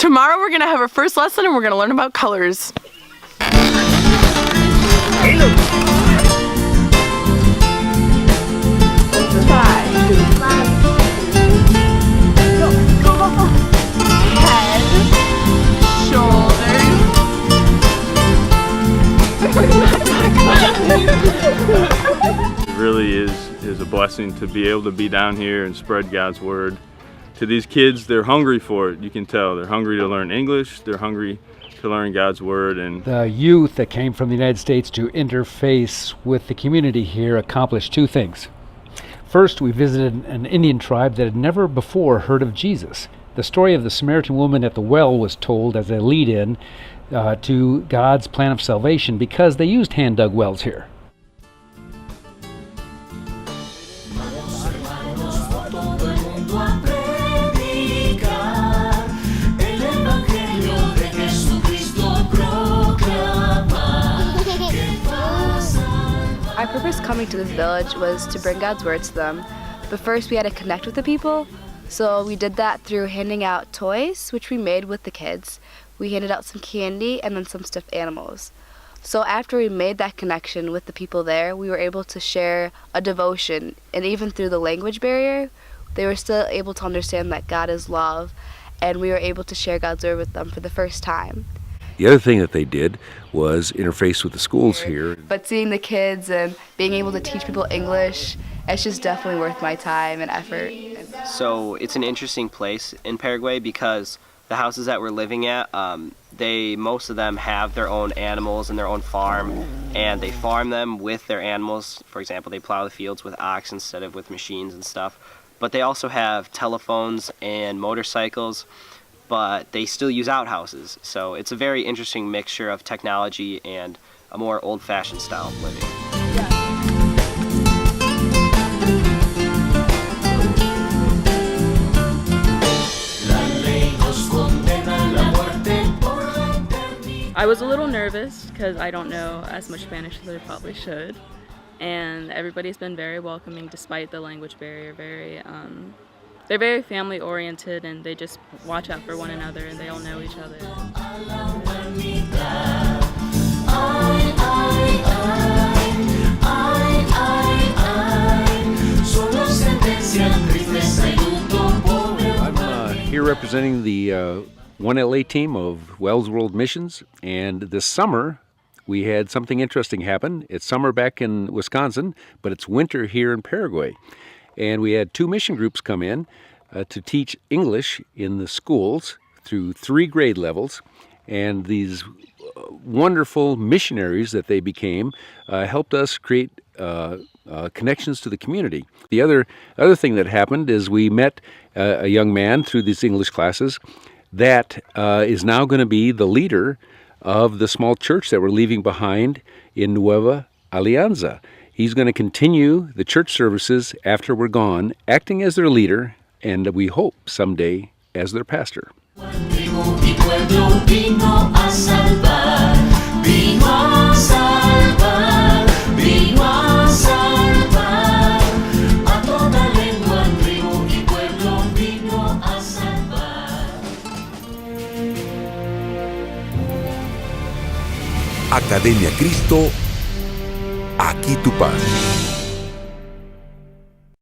Tomorrow we're gonna have our first lesson and we're gonna learn about colors. It really is a blessing to be able to be down here and spread God's word to these kids. They're hungry for it. You can tell they're hungry to learn English. They're hungry to learn God's word. And the youth that came from the United States to interface with the community here accomplished two things. First, we visited an Indian tribe that had never before heard of Jesus. The story of the Samaritan woman at the well was told as a lead-in to God's plan of salvation because they used hand-dug wells here. Our purpose coming to this village was to bring God's word to them, but first we had to connect with the people, so we did that through handing out toys, which we made with the kids. We handed out some candy and then some stuffed animals. So after we made that connection with the people there, we were able to share a devotion, and even through the language barrier, they were still able to understand that God is love, and we were able to share God's word with them for the first time. The other thing that they did was interface with the schools here. But seeing the kids and being able to teach people English, it's just definitely worth my time and effort. So it's an interesting place in Paraguay because the houses that we're living at, most of them have their own animals and their own farm, and they farm them with their animals. For example, they plow the fields with ox instead of with machines and stuff. But they also have telephones and motorcycles, but they still use outhouses. So it's a very interesting mixture of technology and a more old-fashioned style of living. I was a little nervous because I don't know as much Spanish as I probably should, and everybody's been very welcoming despite the language barrier. They're very family oriented and they just watch out for one another and they all know each other. I'm here representing the 1LA team of Wels World Missions, and this summer we had something interesting happen. It's summer back in Wisconsin, but it's winter here in Paraguay. And we had two mission groups come in to teach English in the schools through 3 grade levels. And these wonderful missionaries that they became helped us create connections to the community. The other thing that happened is we met a young man through these English classes that is now going to be the leader of the small church that we're leaving behind in Nueva Alianza. He's going to continue the church services after we're gone, acting as their leader, and we hope someday as their pastor. Academia Cristo, aquí tu paz.